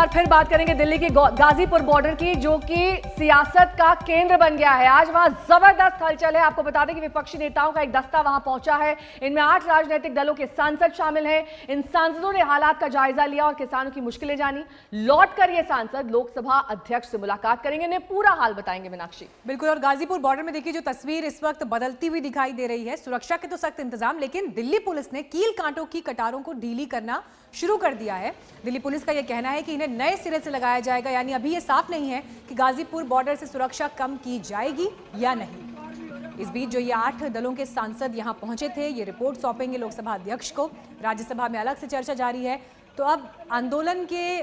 बार फिर बात करेंगे दिल्ली की गाजीपुर बॉर्डर की, जो कि सियासत का केंद्र बन गया है। आज वहां जबरदस्त हलचल है। आपको बता दें कि विपक्षी नेताओं का एक दस्ता वहां पहुंचा है। इनमें 8 राजनीतिक दलों के सांसद शामिल हैं। इन सांसदों ने हालात का जायजा लिया और किसानों की मुश्किलें जानी। लौट कर ये सांसद लोकसभा अध्यक्ष से मुलाकात करेंगे, इन्हें पूरा हाल बताएंगे मीनाक्षी। बिल्कुल, और गाजीपुर बॉर्डर में देखिए जो तस्वीर इस वक्त बदलती हुई दिखाई दे रही है। सुरक्षा के तो सख्त इंतजाम, लेकिन दिल्ली पुलिस ने कील कांटों की कटारों को ढीली करना शुरू कर दिया है। दिल्ली पुलिस का यह कहना है कि इन्हें नए सिरे से लगाया जाएगा, यानी अभी ये साफ नहीं है कि गाजीपुर बॉर्डर से सुरक्षा कम की जाएगी या नहीं। इस बीच जो ये 8 दलों के सांसद यहां पहुंचे थे, ये रिपोर्ट सौंपेंगे लोकसभा अध्यक्ष को। राज्यसभा में अलग से चर्चा जारी है। तो अब आंदोलन के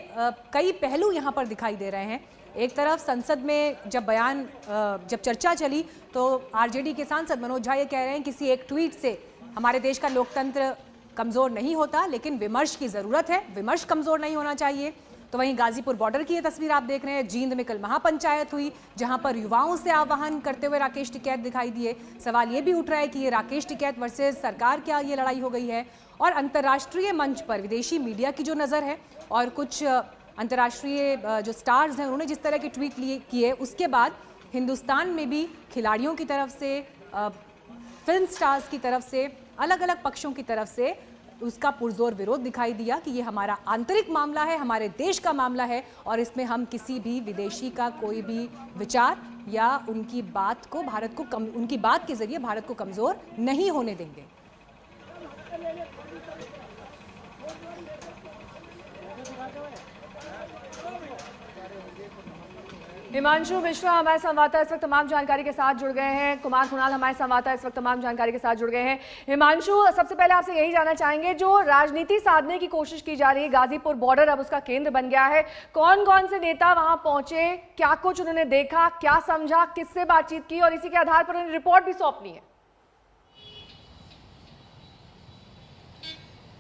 कई पहलू यहां पर दिखाई दे रहे हैं। एक तरफ संसद में जब चर्चा चली तो आरजेडी के सांसद मनोज झा ये कह रहे हैं किसी एक ट्वीट से हमारे देश का लोकतंत्र कमजोर नहीं होता, लेकिन विमर्श की जरूरत है, विमर्श कमजोर नहीं होना चाहिए। तो वहीं गाजीपुर बॉर्डर की ये तस्वीर आप देख रहे हैं। जींद में कल महापंचायत हुई, जहां पर युवाओं से आह्वान करते हुए राकेश टिकैत दिखाई दिए। सवाल ये भी उठ रहा है कि ये राकेश टिकैत वर्सेस सरकार, क्या ये लड़ाई हो गई है? और अंतर्राष्ट्रीय मंच पर विदेशी मीडिया की जो नजर है और कुछ अंतर्राष्ट्रीय जो स्टार्स हैं उन्होंने जिस तरह के ट्वीट किए, उसके बाद हिंदुस्तान में भी खिलाड़ियों की तरफ से, फिल्म स्टार्स की तरफ से, अलग अलग पक्षों की तरफ से उसका पुरजोर विरोध दिखाई दिया कि ये हमारा आंतरिक मामला है, हमारे देश का मामला है और इसमें हम किसी भी विदेशी का कोई भी विचार या उनकी बात को उनकी बात के जरिए भारत को कमजोर नहीं होने देंगे। हिमांशु मिश्रा हमारे संवाददाता इस वक्त तमाम जानकारी के साथ जुड़ गए हैं। कुमार कुणाल हमारे संवाददाता इस वक्त तमाम जानकारी के साथ जुड़ गए हैं। हिमांशु, सबसे पहले आपसे यही जानना चाहेंगे, जो राजनीति साधने की कोशिश की जा रही है, गाजीपुर बॉर्डर अब उसका केंद्र बन गया है। कौन कौन से नेता वहां पहुंचे, क्या कुछ उन्होंने देखा, क्या समझा, किससे बातचीत की और इसी के आधार पर उन्हें रिपोर्ट भी सौंपनी है?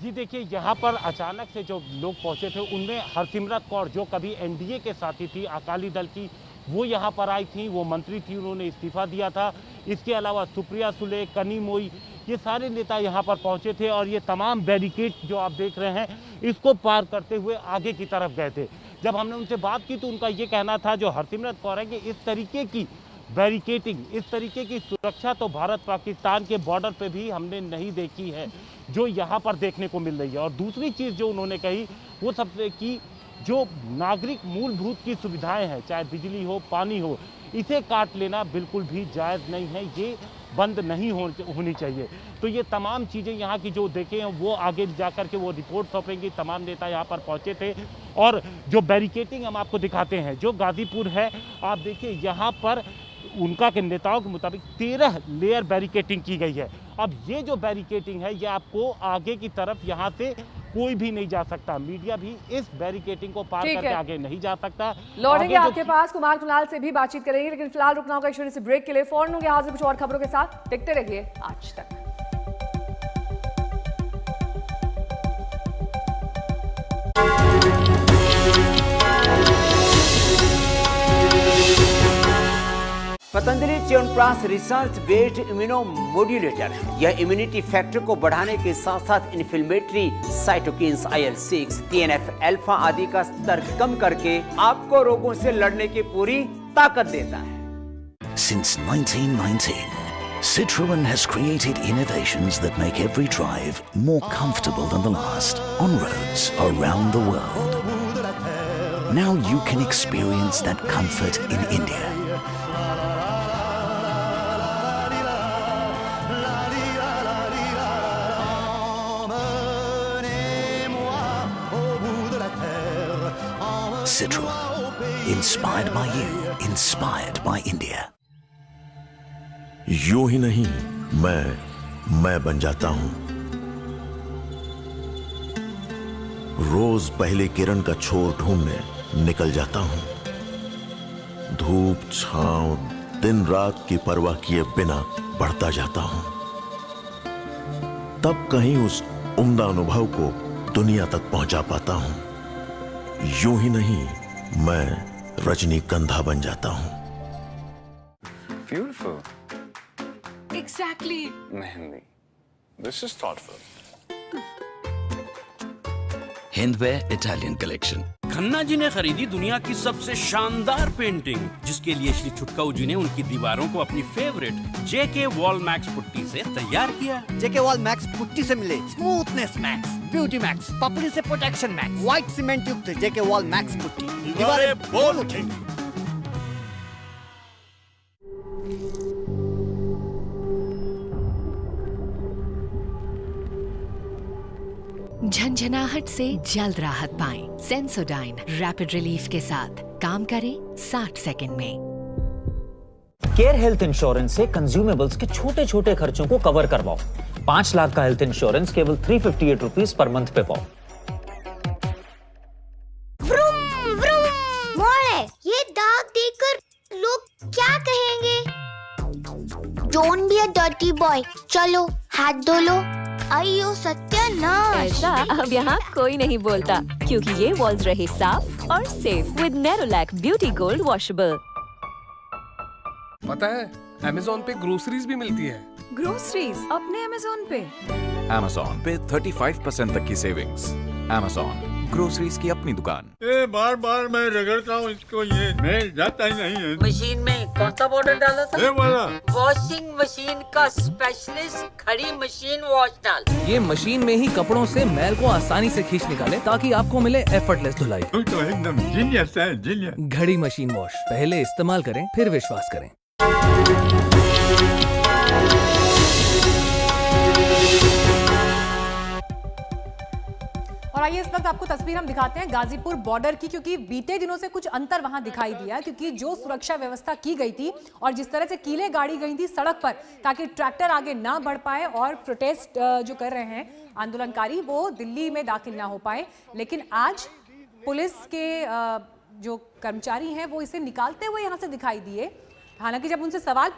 जी देखिए, यहाँ पर अचानक से जो लोग पहुँचे थे उनमें हरसिमरत कौर, जो कभी एनडीए के साथी थी, अकाली दल की, वो यहाँ पर आई थी, वो मंत्री थी, उन्होंने इस्तीफा दिया था। इसके अलावा सुप्रिया सुले, कनी मोई, ये सारे नेता यहाँ पर पहुँचे थे और ये तमाम बैरिकेड जो आप देख रहे हैं इसको पार करते हुए आगे की तरफ गए थे। जब हमने उनसे बात की तो उनका ये कहना था, जो हरसिमरत कौर है, कि इस तरीके की बैरिकेडिंग, इस तरीके की सुरक्षा तो भारत पाकिस्तान के बॉर्डर पे भी हमने नहीं देखी है, जो यहाँ पर देखने को मिल रही है। और दूसरी चीज़ जो उन्होंने कही वो सबसे कि जो नागरिक मूलभूत की सुविधाएं हैं, चाहे बिजली हो, पानी हो, इसे काट लेना बिल्कुल भी जायज़ नहीं है, ये बंद नहीं होनी चाहिए। तो ये तमाम चीज़ें यहाँ की जो देखे हैं वो आगे जाकर के वो रिपोर्ट सौंपेंगी। तमाम नेता यहाँ पर पहुँचे थे और जो बैरिकेडिंग हम आपको दिखाते हैं, जो गाजीपुर है, आप देखिए यहाँ पर उनका के नेताओं के मुताबिक 13 लेयर बैरिकेडिंग की गई है। अब ये जो बैरिकेडिंग है ये आपको आगे की तरफ यहाँ से कोई भी नहीं जा सकता, मीडिया भी इस बैरिकेडिंग को पार करके आगे नहीं जा सकता। लौटेंगे आपके पास, कुमार कुणाल से भी बातचीत करेंगे, लेकिन फिलहाल रुकना होगा छोटे से ब्रेक के लिए। फौरन होंगे हाजिर कुछ और खबरों के साथ, देखते रहिए आज तक। Patanjali chyawanprash research based immunomodulator है। यह इम्यूनिटी फैक्टर को बढ़ाने के साथ साथ inflammatory cytokines, IL-6, TNF alpha आदि का स्तर कम करके आपको रोगों से लड़ने की पूरी ताकत देता है। Since 1919, Citroën has created innovations that make every drive more comfortable than the last on roads around the world. Now you can experience that comfort in India. Citroën. Inspired by you. Inspired by India. यूं ही नहीं मैं बन जाता हूं। रोज पहले किरण का छोर ढूंढने निकल जाता हूं। धूप छांव दिन रात की परवाह किए बिना बढ़ता जाता हूं। तब कहीं उस उम्दा अनुभव को दुनिया तक पहुंचा पाता हूं। यूं ही नहीं, मैं रजनीगंधा बन जाता हूं। Beautiful. Exactly. Mehendi. This is thoughtful. Hindware Italian collection. Khanna ji ने खरीदी दुनिया की सबसे शानदार पेंटिंग, जिसके लिए श्री छुटकाऊ जी ने उनकी दीवारों को अपनी फेवरेट जेके वॉल मैक्स पुट्टी से तैयार किया। जेके वॉल मैक्स पुट्टी से मिले स्मूथनेस मैक्स, ब्यूटी मैक्स, पपड़ी से प्रोटेक्शन मैक्स, व्हाइट सीमेंट युक्त जेके वॉल मैक्स पुट्टी, दीवारें बोल उठेंगी। झंझनाहट से जल्द राहत पाएं। सेंसोडाइन रैपिड रिलीफ के साथ काम करें 60 सेकंड में। केयर हेल्थ इंश्योरेंस से कंज्यूमेबल्स के छोटे छोटे खर्चों को कवर करवाओ। 5 लाख का हेल्थ इंश्योरेंस केवल 358 रुपीस पर मंथ पे पाओ। ये दाग देखकर लोग क्या कहेंगे? Don't be a dirty boy. चलो हाथ धो लो। अयो सत्यानाश। ऐसा अब यहाँ कोई नहीं बोलता, क्योंकि ये वॉल्स रहे साफ और safe with Nerolac beauty gold washable. पता है Amazon पे ग्रोसरीज भी मिलती है। ग्रोसरीज अपने अमेज़न पे। Amazon पे 35% तक की सेविंग्स। Amazon ग्रोसरीज की अपनी दुकान। बार बार मैं रगड़ता हूँ इसको, ये मैं जाता ही नहीं है। मशीन में कौन सा पाउडर डाला था? ये वाला। वॉशिंग मशीन का स्पेशलिस्ट खड़ी मशीन वॉश डाल। ये मशीन में ही कपड़ों से मैल को आसानी से खींच निकाले, ताकि आपको मिले एफर्टलेस धुलाई। तो एकदम जीनियस है, जीनियस। घड़ी मशीन वॉश, पहले इस्तेमाल करें फिर विश्वास करें। और आइए इस वक्त आपको तस्वीर हम दिखाते हैं गाजीपुर बॉर्डर की, क्योंकि बीते दिनों से कुछ अंतर वहां दिखाई दिया, क्योंकि जो सुरक्षा व्यवस्था की गई थी और जिस तरह से कीलें गाड़ी गई थी सड़क पर ताकि ट्रैक्टर आगे ना बढ़ पाए और प्रोटेस्ट जो कर रहे हैं आंदोलनकारी वो दिल्ली में दाखिल ना हो पाए, लेकिन आज पुलिस के जो कर्मचारी हैं वो इसे निकालते हुए यहाँ से दिखाई दिए। हालांकि जब उनसे सवाल